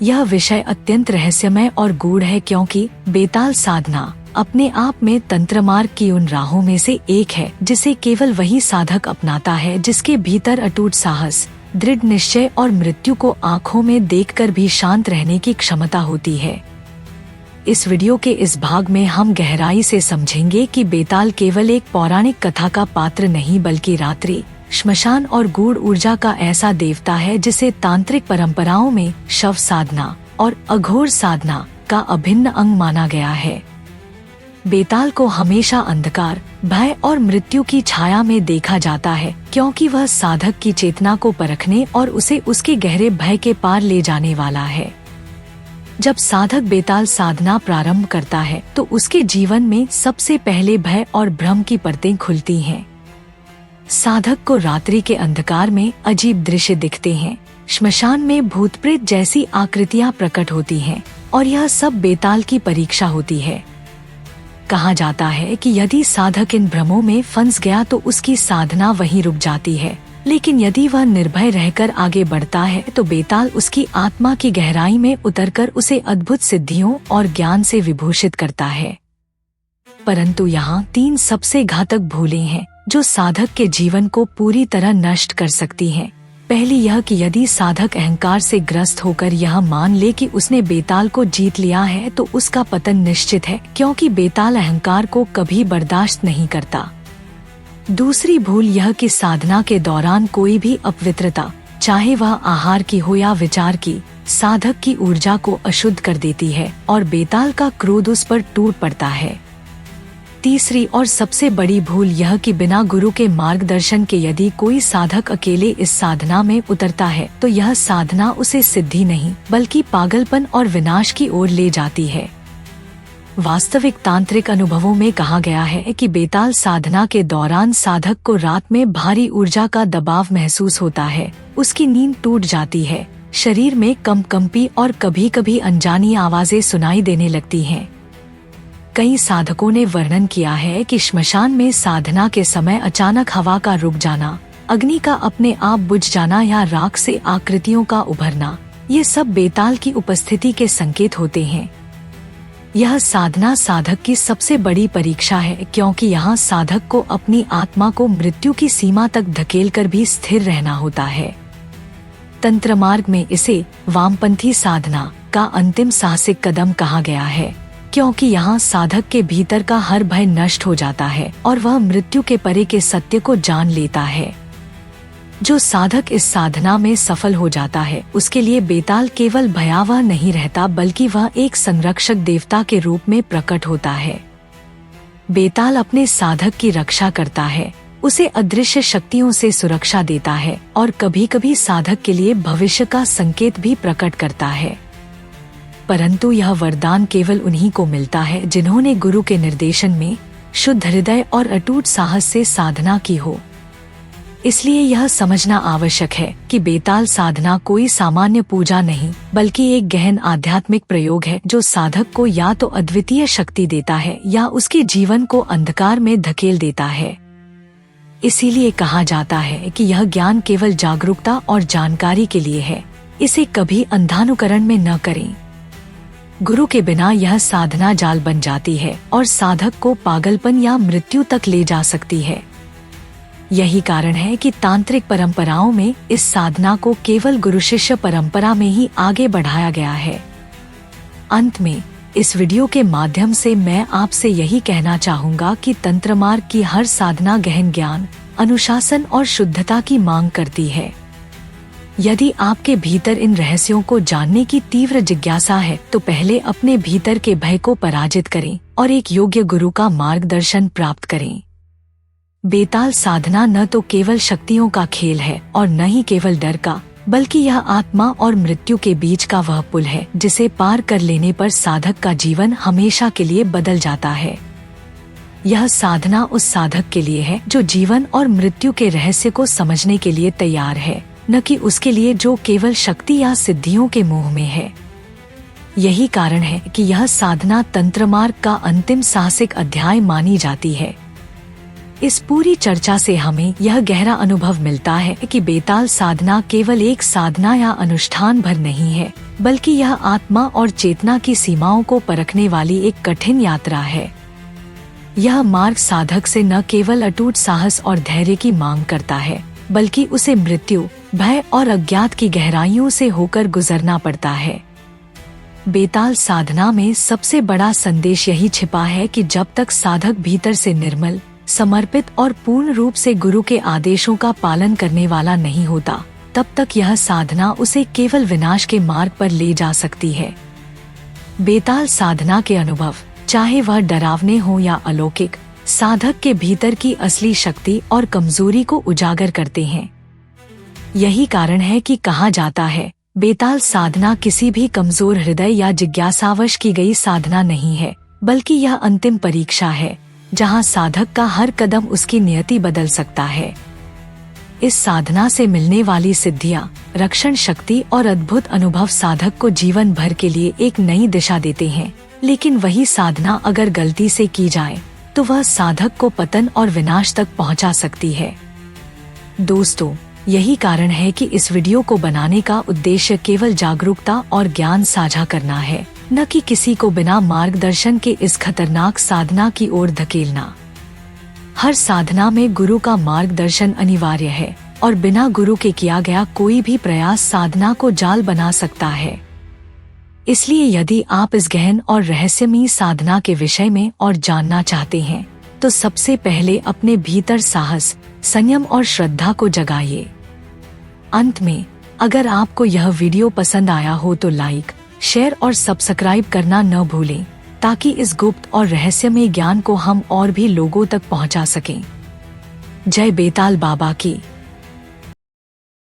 यह विषय अत्यंत रहस्यमय और गूढ़ है, क्योंकि बेताल साधना अपने आप में तंत्र मार्ग की उन राहों में से एक है जिसे केवल वही साधक अपनाता है जिसके भीतर अटूट साहस, दृढ़ निश्चय और मृत्यु को आंखों में देखकर भी शांत रहने की क्षमता होती है। इस वीडियो के इस भाग में हम गहराई से समझेंगे कि बेताल केवल एक पौराणिक कथा का पात्र नहीं बल्कि रात्रि, श्मशान और गूढ़ ऊर्जा का ऐसा देवता है जिसे तांत्रिक परंपराओं में शव साधना और अघोर साधना का अभिन्न अंग माना गया है। बेताल को हमेशा अंधकार, भय और मृत्यु की छाया में देखा जाता है, क्योंकि वह साधक की चेतना को परखने और उसे उसके गहरे भय के पार ले जाने वाला है। जब साधक बेताल साधना प्रारंभ करता है तो उसके जीवन में सबसे पहले भय और भ्रम की परतें खुलती हैं। साधक को रात्रि के अंधकार में अजीब दृश्य दिखते हैं, श्मशान में भूत प्रेत जैसी आकृतियां प्रकट होती हैं और यह सब बेताल की परीक्षा होती है। कहा जाता है कि यदि साधक इन भ्रमों में फंस गया तो उसकी साधना वहीं रुक जाती है, लेकिन यदि वह निर्भय रहकर आगे बढ़ता है तो बेताल उसकी आत्मा की गहराई में उतरकर उसे अद्भुत सिद्धियों और ज्ञान से विभूषित करता है। परंतु यहाँ 3 सबसे घातक भूलें हैं जो साधक के जीवन को पूरी तरह नष्ट कर सकती हैं। पहली यह कि यदि साधक अहंकार से ग्रस्त होकर यह मान ले कि उसने बेताल को जीत लिया है तो उसका पतन निश्चित है, क्योंकि बेताल अहंकार को कभी बर्दाश्त नहीं करता। दूसरी भूल यह कि साधना के दौरान कोई भी अपवित्रता, चाहे वह आहार की हो या विचार की, साधक की ऊर्जा को अशुद्ध कर देती है और बेताल का क्रोध उस पर टूट पड़ता है। तीसरी और सबसे बड़ी भूल यह कि बिना गुरु के मार्गदर्शन के यदि कोई साधक अकेले इस साधना में उतरता है तो यह साधना उसे सिद्धि नहीं बल्कि पागलपन और विनाश की ओर ले जाती है। वास्तविक तांत्रिक अनुभवों में कहा गया है कि बेताल साधना के दौरान साधक को रात में भारी ऊर्जा का दबाव महसूस होता है, उसकी नींद टूट जाती है, शरीर में कंपी और कभी कभी अनजानी आवाजें सुनाई देने लगती हैं। कई साधकों ने वर्णन किया है कि श्मशान में साधना के समय अचानक हवा का रुक जाना, अग्नि का अपने आप बुझ जाना या राख से आकृतियों का उभरना, ये सब बेताल की उपस्थिति के संकेत होते हैं। यह साधना साधक की सबसे बड़ी परीक्षा है, क्योंकि यहाँ साधक को अपनी आत्मा को मृत्यु की सीमा तक धकेलकर भी स्थिर रहना होता है। तंत्र मार्ग में इसे वामपंथी साधना का अंतिम साहसिक कदम कहा गया है, क्योंकि यहाँ साधक के भीतर का हर भय नष्ट हो जाता है और वह मृत्यु के परे के सत्य को जान लेता है। जो साधक इस साधना में सफल हो जाता है उसके लिए बेताल केवल भयावह नहीं रहता बल्कि वह एक संरक्षक देवता के रूप में प्रकट होता है। बेताल अपने साधक की रक्षा करता है, उसे अदृश्य शक्तियों से सुरक्षा देता है और कभी कभी साधक के लिए भविष्य का संकेत भी प्रकट करता है। परंतु यह वरदान केवल उन्हीं को मिलता है जिन्होंने गुरु के निर्देशन में शुद्ध हृदय और अटूट साहस से साधना की हो। इसलिए यह समझना आवश्यक है कि बेताल साधना कोई सामान्य पूजा नहीं बल्कि एक गहन आध्यात्मिक प्रयोग है जो साधक को या तो अद्वितीय शक्ति देता है या उसके जीवन को अंधकार में धकेल देता है। इसीलिए कहा जाता है कि यह ज्ञान केवल जागरूकता और जानकारी के लिए है, इसे कभी अंधानुकरण में न करें। गुरु के बिना यह साधना जाल बन जाती है और साधक को पागलपन या मृत्यु तक ले जा सकती है। यही कारण है कि तांत्रिक परंपराओं में इस साधना को केवल गुरु शिष्य परंपरा में ही आगे बढ़ाया गया है। अंत में इस वीडियो के माध्यम से मैं आपसे यही कहना चाहूँगा कि तंत्र मार्ग की हर साधना गहन ज्ञान, अनुशासन और शुद्धता की मांग करती है। यदि आपके भीतर इन रहस्यों को जानने की तीव्र जिज्ञासा है तो पहले अपने भीतर के भय को पराजित करें और एक योग्य गुरु का मार्गदर्शन प्राप्त करें। बेताल साधना न तो केवल शक्तियों का खेल है और न ही केवल डर का, बल्कि यह आत्मा और मृत्यु के बीच का वह पुल है जिसे पार कर लेने पर साधक का जीवन हमेशा के लिए बदल जाता है। यह साधना उस साधक के लिए है जो जीवन और मृत्यु के रहस्य को समझने के लिए तैयार है, न कि उसके लिए जो केवल शक्ति या सिद्धियों के मोह में है। यही कारण है कि यह साधना तंत्र मार्ग का अंतिम साहसिक अध्याय मानी जाती है। इस पूरी चर्चा से हमें यह गहरा अनुभव मिलता है कि बेताल साधना केवल एक साधना या अनुष्ठान भर नहीं है, बल्कि यह आत्मा और चेतना की सीमाओं को परखने वाली एक कठिन यात्रा है। यह मार्ग साधक से न केवल अटूट साहस और धैर्य की मांग करता है, बल्कि उसे मृत्यु, भय और अज्ञात की गहराइयों से होकर गुजरना पड़ता है। बेताल साधना में सबसे बड़ा संदेश यही छिपा है कि जब तक साधक भीतर से निर्मल, समर्पित और पूर्ण रूप से गुरु के आदेशों का पालन करने वाला नहीं होता, तब तक यह साधना उसे केवल विनाश के मार्ग पर ले जा सकती है। बेताल साधना के अनुभव, चाहे वह डरावने हो या अलौकिक, साधक के भीतर की असली शक्ति और कमजोरी को उजागर करते हैं। यही कारण है कि कहा जाता है, बेताल साधना किसी भी कमजोर हृदय या जिज्ञासावश की गई साधना नहीं है, बल्कि यह अंतिम परीक्षा है, जहां साधक का हर कदम उसकी नियति बदल सकता है। इस साधना से मिलने वाली सिद्धियां, रक्षण शक्ति और अद्भुत अनुभव साधक को जीवन भर के लिए एक नई दिशा देते हैं। लेकिन वही साधना अगर गलती से की जाए तो वह साधक को पतन और विनाश तक पहुंचा सकती है। दोस्तों, यही कारण है कि इस वीडियो को बनाने का उद्देश्य केवल जागरूकता और ज्ञान साझा करना है, न कि किसी को बिना मार्गदर्शन के इस खतरनाक साधना की ओर धकेलना। हर साधना में गुरु का मार्गदर्शन अनिवार्य है और बिना गुरु के किया गया कोई भी प्रयास साधना को जाल बना सकता है। इसलिए यदि आप इस गहन और रहस्यमयी साधना के विषय में और जानना चाहते हैं, तो सबसे पहले अपने भीतर साहस, संयम और श्रद्धा को जगाइए। अंत में, अगर आपको यह वीडियो पसंद आया हो तो लाइक, शेयर और सब्सक्राइब करना न भूलें, ताकि इस गुप्त और रहस्यमय ज्ञान को हम और भी लोगों तक पहुंचा सकें। जय बेताल बाबा की।